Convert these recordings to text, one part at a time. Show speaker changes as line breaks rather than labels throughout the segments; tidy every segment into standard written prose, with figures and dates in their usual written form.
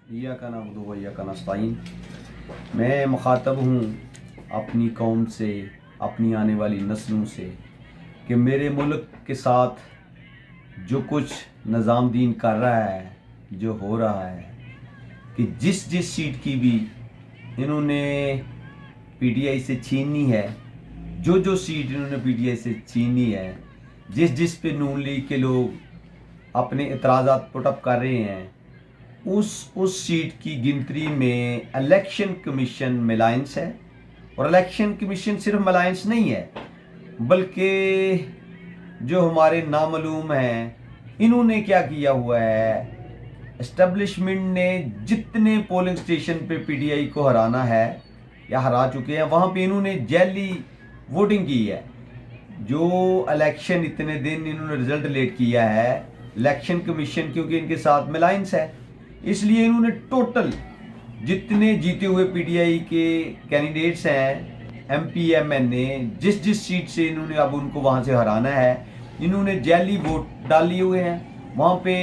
इय्याका नअबुदु व इय्याका नस्तईन। मैं मुखातब हूँ अपनी कौम से, अपनी आने वाली नस्लों से कि मेरे मुल्क के साथ जो कुछ निज़ाम दीन कर रहा है, जो हो रहा है, कि जिस जिस सीट की भी इन्होंने पीटीआई से छीननी है, जो जो सीट इन्होंने पीटीआई से छीननी है, जिस जिस पे नून लीग के लोग अपने एतराज़ात पुटअप कर रहे हैं, उस सीट की गिनती में इलेक्शन कमीशन मिलायंस है। और इलेक्शन कमीशन सिर्फ मिलायंस नहीं है, बल्कि जो हमारे नामालूम हैं, इन्होंने क्या किया हुआ है, एस्टेब्लिशमेंट ने जितने पोलिंग स्टेशन पे पीटीआई को हराना है या हरा चुके हैं, वहाँ पे इन्होंने जैली वोटिंग की है। जो इलेक्शन इतने दिन इन्होंने रिजल्ट लेट किया है, इलेक्शन कमीशन क्योंकि इनके साथ मिलायंस है, इसलिए इन्होंने टोटल जितने जीते हुए पीटीआई के कैंडिडेट्स हैं, एमपी एमएनए, जिस जिस सीट से इन्होंने अब उनको वहाँ से हराना है, इन्होंने जैली वोट डाल लिए हुए हैं। वहाँ पे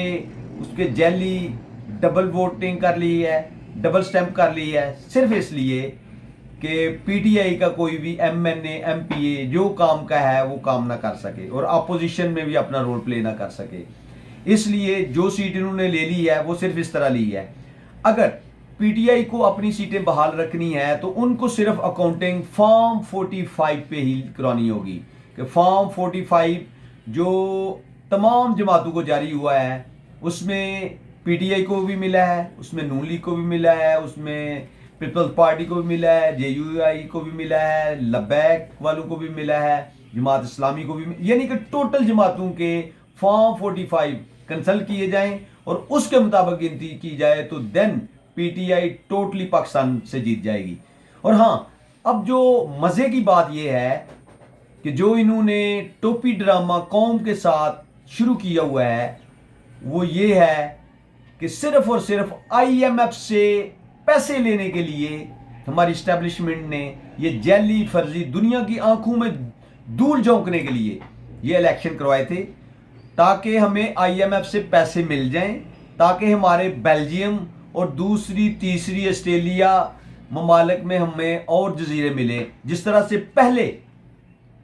उसके जैली डबल वोटिंग कर ली है, डबल स्टैंप कर ली है, सिर्फ इसलिए कि पीटीआई का कोई भी एमएनए एमपीए जो काम का है वो काम ना कर सके और अपोजिशन में भी अपना रोल प्ले ना कर सके। इसलिए जो सीट इन्होंने ले ली है वो सिर्फ इस तरह ली है। अगर पीटीआई को अपनी सीटें बहाल रखनी है तो उनको सिर्फ अकाउंटिंग फॉर्म 45 पे ही करानी होगी कि फॉर्म 45 जो तमाम जमातों को जारी हुआ है, उसमें पीटीआई को भी मिला है, उसमें नून लीग को भी मिला है, उसमें पीपल्स पार्टी को भी मिला है, जेयूआई को भी मिला है, लबैक वालों को भी मिला है, जमात इस्लामी को भी, यानी कि टोटल जमातों के फॉर्म 45 कंसल्ट किए जाएं और उसके मुताबिक गिनती की जाए तो देन पीटीआई टोटली पाकिस्तान से जीत जाएगी। और हाँ, अब जो मजे की बात यह है कि जो इन्होंने टोपी ड्रामा कौम के साथ शुरू किया हुआ है वो ये है कि सिर्फ और सिर्फ आईएमएफ से पैसे लेने के लिए हमारी इस्टेब्लिशमेंट ने ये जैली फर्जी दुनिया की आंखों में धूल झोंकने के लिए ये इलेक्शन करवाए थे, ताकि हमें आईएमएफ से पैसे मिल जाएं, ताकि हमारे बेल्जियम और दूसरी तीसरी ऑस्ट्रेलिया ममालिक में हमें और जजीरे मिले। जिस तरह से पहले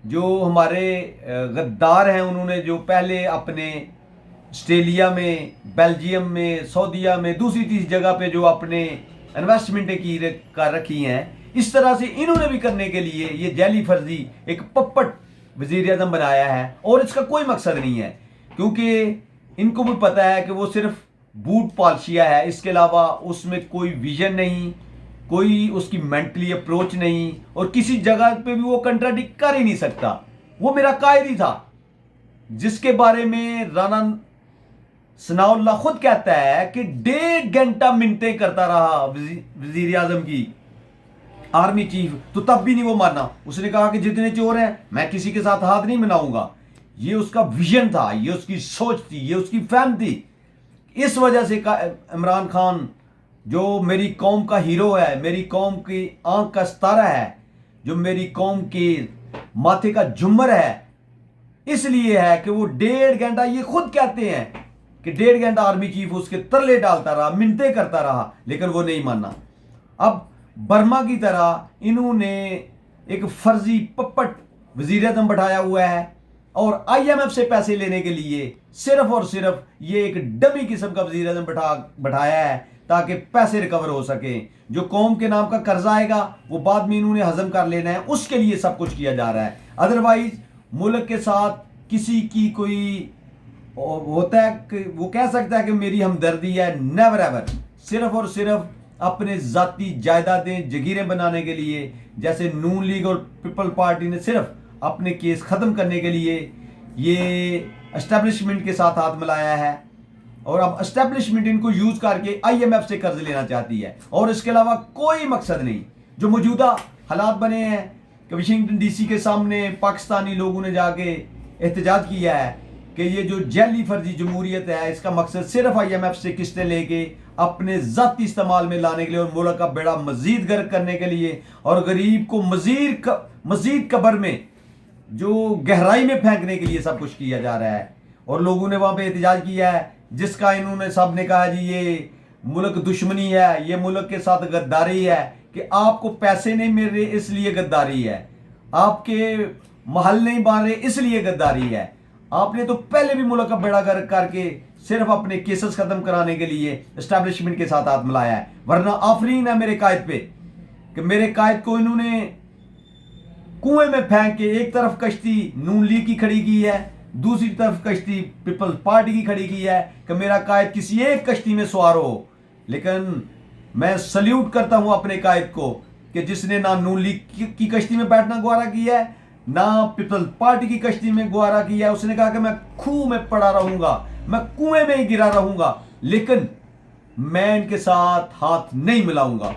जो हमारे गद्दार हैं, उन्होंने जो पहले अपने ऑस्ट्रेलिया में, बेल्जियम में, सऊदीया में, दूसरी तीसरी जगह पे जो अपने इन्वेस्टमेंटें की कर रखी हैं, इस तरह से इन्होंने भी करने के लिए ये जैली फर्जी एक पप्पट वजीर आज़म बनाया है। और इसका कोई मकसद नहीं है, क्योंकि इनको भी पता है कि वो सिर्फ बूट पॉलिशिया है, इसके अलावा उसमें कोई विजन नहीं, कोई उसकी मेंटली अप्रोच नहीं, और किसी जगह पे भी वो कंट्राडिक्ट कर ही नहीं सकता। वो मेरा कायद ही था, जिसके बारे में राना सनाउल्लाह खुद कहता है कि 1.5 घंटा मिन्नतें करता रहा वजीर आजम की आर्मी चीफ, तो तब भी नहीं वो माना। उसने कहा कि जितने चोर हैं मैं किसी के साथ हाथ नहीं मिलाऊंगा। ये उसका विजन था, ये उसकी सोच थी, ये उसकी फहम थी। इस वजह से इमरान खान जो मेरी कौम का हीरो है, मेरी कौम की आंख का सितारा है, जो मेरी कौम के माथे का झुम्मर है, इसलिए है कि वो 1.5 घंटा, ये खुद कहते हैं कि 1.5 घंटा आर्मी चीफ उसके तरले डालता रहा, मिन्नतें करता रहा, लेकिन वो नहीं माना। अब बर्मा की तरह इन्होंने एक फर्जी पप्पट वजीर आज़म बैठाया हुआ है और आईएमएफ से पैसे लेने के लिए सिर्फ और सिर्फ ये एक डमी किस्म का वजीर आज़म बैठाया है, ताकि पैसे रिकवर हो सके। जो कौम के नाम का कर्जा आएगा वो बाद में इन्होंने हजम कर लेना है, उसके लिए सब कुछ किया जा रहा है। अदरवाइज मुल्क के साथ किसी की कोई होता है कि वो कह सकता है कि मेरी हमदर्दी है, नेवर एवर। सिर्फ और सिर्फ अपने जाती जायदादें जगीरें बनाने के लिए, जैसे नून लीग और पीपल पार्टी ने सिर्फ अपने केस खत्म करने के लिए ये एस्टेब्लिशमेंट के साथ हाथ मिलाया है, और अब एस्टेब्लिशमेंट इनको यूज करके आईएमएफ से कर्ज लेना चाहती है, और इसके अलावा कोई मकसद नहीं। जो मौजूदा हालात बने हैं कि वाशिंगटन डीसी के सामने पाकिस्तानी लोगों ने जाके एहतजाज किया है कि ये जो जैली फर्जी जमहूरियत है, इसका मकसद सिर्फ आईएमएफ से किस्तें लेके अपने ज़ाती इस्तेमाल में लाने के लिए और मुल्क का बेड़ा मजीद गर्क करने के लिए, और गरीब को मजीद कब्र में जो गहराई में फेंकने के लिए सब कुछ किया जा रहा है। और लोगों ने वहां पे एहतजाज किया है, जिसका इन्होंने सब ने कहा जी ये मुल्क दुश्मनी है, ये मुल्क के साथ गद्दारी है कि आपको पैसे नहीं मिल रहे इसलिए गद्दारी है, आपके महल नहीं बन रहे इसलिए गद्दारी है। आपने तो पहले भी मुल्क का बेड़ा गर्क करके सिर्फ अपने केसेस खत्म कराने के लिए एस्टैब्लिशमेंट के साथ हाथ मिलाया है। वरना आफरीन है मेरे कायद पे कि मेरे कायद को इन्होंने कुएं में फेंक के एक तरफ कश्ती नून लीग की खड़ी की है, दूसरी तरफ कश्ती पीपल्स पार्टी की खड़ी की है कि मेरा कायद किसी एक कश्ती में सवार हो। लेकिन मैं सल्यूट करता हूं अपने कायद को कि जिसने ना नून लीग की कश्ती में बैठना गवारा किया है, ना पीपल्स पार्टी की कश्ती में गवारा किया है। उसने कहा कि मैं खूह में पड़ा रहूंगा, मैं कुएं में ही गिरा रहूंगा, लेकिन मैं इनके साथ हाथ नहीं मिलाऊंगा।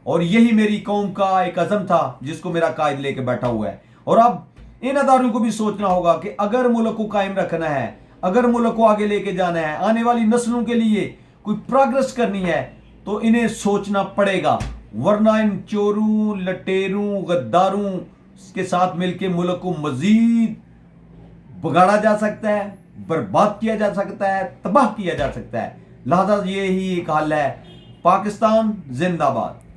और यही मेरी कौम का एक अज़म था जिसको मेरा कायद लेके बैठा हुआ है। और अब इन अदारों को भी सोचना होगा कि अगर मुल्क को कायम रखना है, अगर मुल्क को आगे लेके जाना है, आने वाली नस्लों के लिए कोई प्रोग्रेस करनी है, तो इन्हें सोचना पड़ेगा। वरना इन चोरों, लटेरों, गद्दारों के साथ मिलकर मुल्क को मजीद बिगाड़ा जा सकता है, बर्बाद किया जा सकता है, तबाह किया जा सकता है। लिहाजा यही एक हल है। पाकिस्तान जिंदाबाद।